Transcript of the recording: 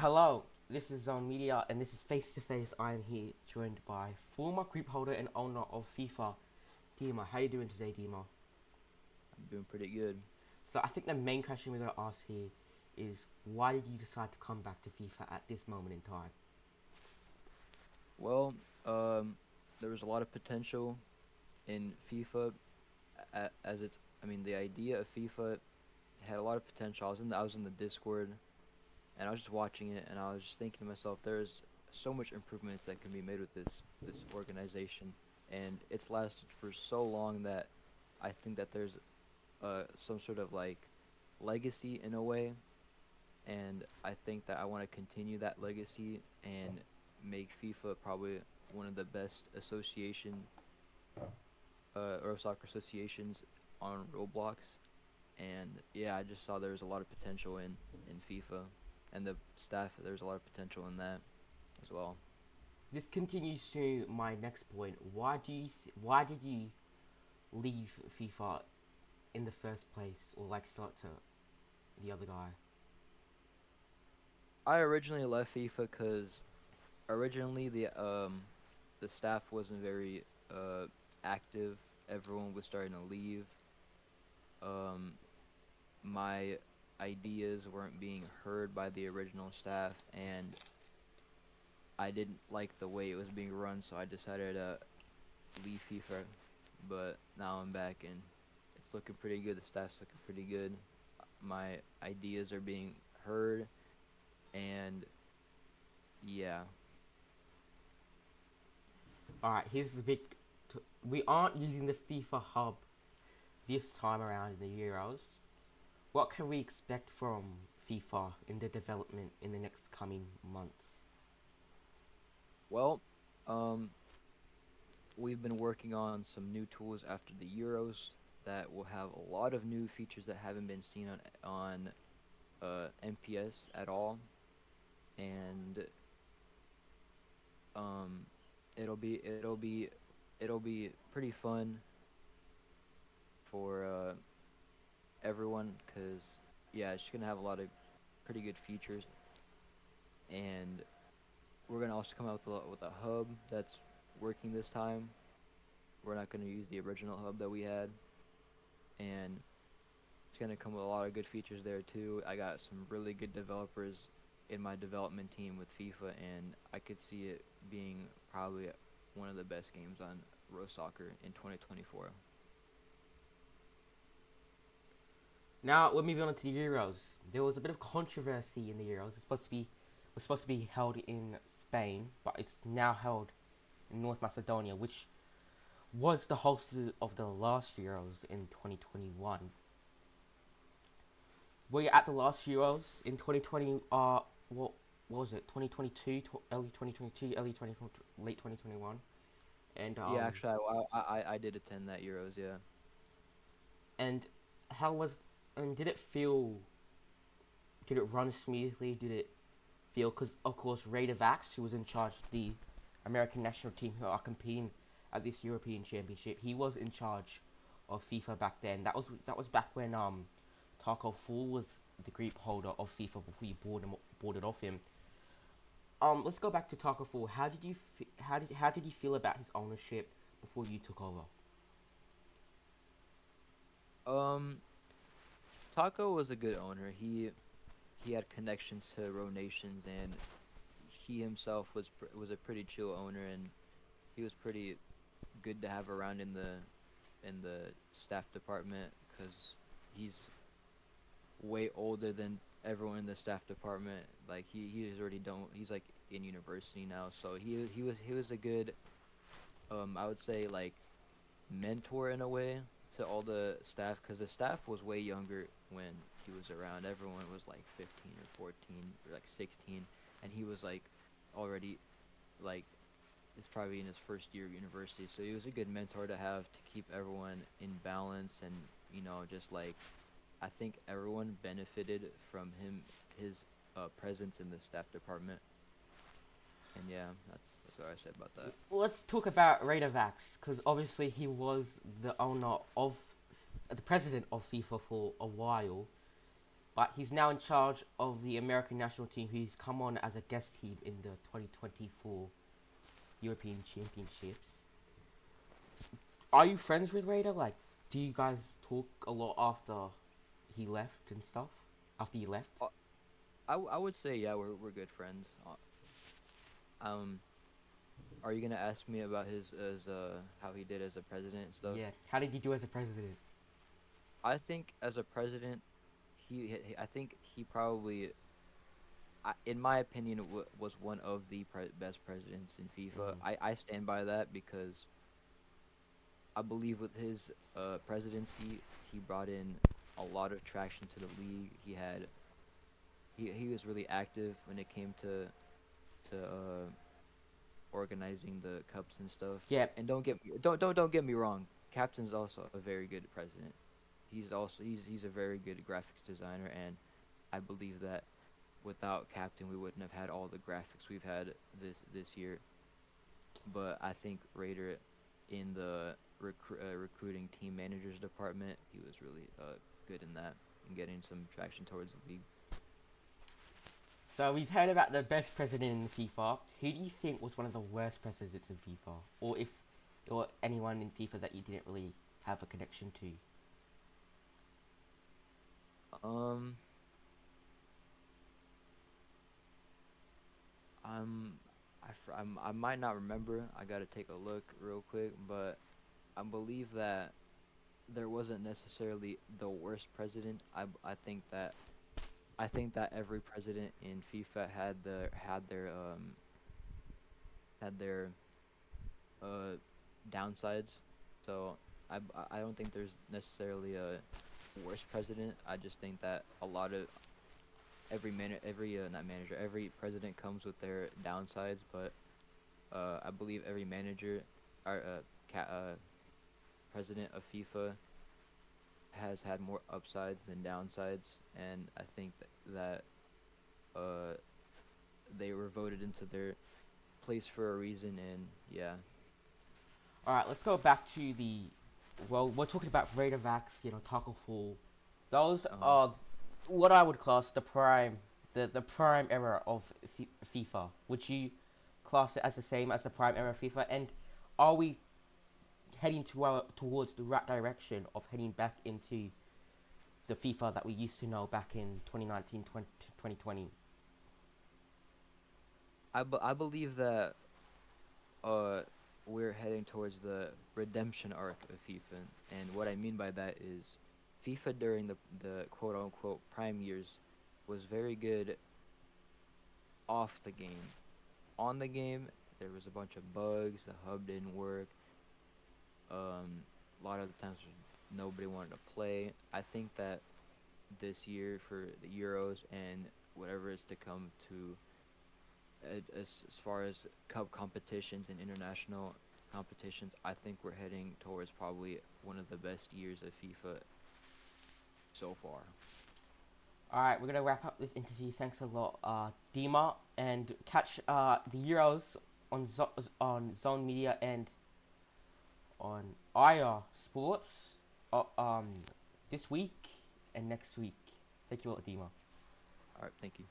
Hello, this is Zone Media and this is Face to Face. I am here joined by former group holder and owner of FIFA, DIMA. How you doing today, DIMA? I'm doing pretty good. So I think the main question we're going to ask here is why did you decide to come back to FIFA at this moment in time? Well, there was a lot of potential in FIFA as it's. I mean, the idea of FIFA had a lot of potential. I was in the Discord, and I was just watching it, and I was just thinking to myself, there's so much improvements that can be made with this organization, and it's lasted for so long that I think that there's some sort of like legacy in a way, and I think that I want to continue that legacy and make FIFA probably one of the best or soccer associations on Roblox. And yeah, I just saw there was a lot of potential in FIFA, and the staff, there's a lot of potential in that as well. This continues to my next point. Why did you leave FIFA in the first place, or like start to the other guy? I originally left FIFA because originally the staff wasn't very active. Everyone was starting to leave. Um, my ideas weren't being heard by the original staff, and I didn't like the way it was being run, so I decided to leave FIFA. But now I'm back, and it's looking pretty good. The staff's looking pretty good. My ideas are being heard, and yeah. Alright, here's the big. We aren't using the FIFA hub this time around in the Euros. What can we expect from FIFA in the development in the next coming months? Well, um, we've been working on some new tools after the Euros that will have a lot of new features that haven't been seen on NPS at all, and um, it'll be it'll be it'll be pretty fun for everyone because yeah, it's gonna have a lot of pretty good features, and we're gonna also come out with a hub that's working this time. We're not gonna use the original hub that we had, and it's gonna come with a lot of good features there too. I got some really good developers in my development team with FIFA, and I could see it being probably one of the best games on Row Soccer in 2024. Now we're moving on to the Euros. There was a bit of controversy in the Euros. Was supposed to be held in Spain, but it's now held in North Macedonia, which was the host of the last Euros in 2021. Were you at the last Euros in 2020? What was it? 2022, early 2022, late 2021, and Yeah, actually, I did attend that Euros. Yeah. and how was and did it feel? Did it run smoothly? Did it feel? Because of course, Ray Vax, who was in charge of the American national team who are competing at this European Championship, he was in charge of FIFA back then. That was back when Taco Fall was the group holder of FIFA before you boarded off him. Let's go back to Taco Fall. How did you feel about his ownership before you took over? Um, Taco was a good owner. He had connections to Row Nations, and he himself was a pretty chill owner, and he was pretty good to have around in the staff department because he's way older than everyone in the staff department. Like he's already done. He's like in university now, so he was a good I would say like mentor in a way to all the staff because the staff was way younger when he was around. Everyone was like 15 or 14 or like 16, and he was like already like it's probably in his first year of university. So he was a good mentor to have to keep everyone in balance, and just like I think everyone benefited from his presence in the staff department. And yeah, that's what I said about that. Let's talk about Radovax, because obviously he was the president of FIFA for a while. but he's now in charge of the American national team, who's come on as a guest team in the 2024 European Championships. Are you friends with Raider? Like, do you guys talk a lot after he left and stuff? After you left? I would say yeah, we're good friends. Um, are you gonna ask me about his as how he did as a president and stuff? Yeah. How did you do as a president? I think as a president, I think he probably, in my opinion, was one of the best presidents in FIFA. Mm. I stand by that because I believe with his presidency, he brought in a lot of traction to the league. He was really active when it came to organizing the cups and stuff. Yeah. And don't get me wrong, Captain's also a very good president. He's a very good graphics designer, and I believe that without Captain we wouldn't have had all the graphics we've had this year. But I think Raider in the recruiting team managers department, he was really good in that and getting some traction towards the league. So we've heard about the best president in FIFA. Who do you think was one of the worst presidents in FIFA, or anyone in FIFA that you didn't really have a connection to? Um, I'm I might not remember. I gotta take a look real quick, but I believe that there wasn't necessarily the worst president. I think that every president in FIFA had their downsides. So I don't think there's necessarily a worst president. I just think that a lot of every not manager, every president comes with their downsides, but I believe every manager or president of FIFA has had more upsides than downsides, and I think that uh, they were voted into their place for a reason, and yeah. All right, let's go back to the. Well, we're talking about Raidavax, Taco Fall. Those Uh-huh. are what I would class the prime era of FIFA. Would you class it as the same as the prime era of FIFA? And are we heading towards the right direction of heading back into the FIFA that we used to know back in 2019, 2020? I believe that uh we're heading towards the redemption arc of FIFA, and what I mean by that is FIFA during the quote unquote prime years was very good off the game. On the game, there was a bunch of bugs. The hub didn't work. A lot of the times nobody wanted to play. I think that this year for the Euros and whatever is to come to as far as cup competitions and international competitions, I think we're heading towards probably one of the best years of FIFA so far. All right, we're gonna wrap up this interview. Thanks a lot, Dima, and catch the Euros on Zone Media and on IR Sports this week and next week. Thank you a lot, Dima. All right, thank you.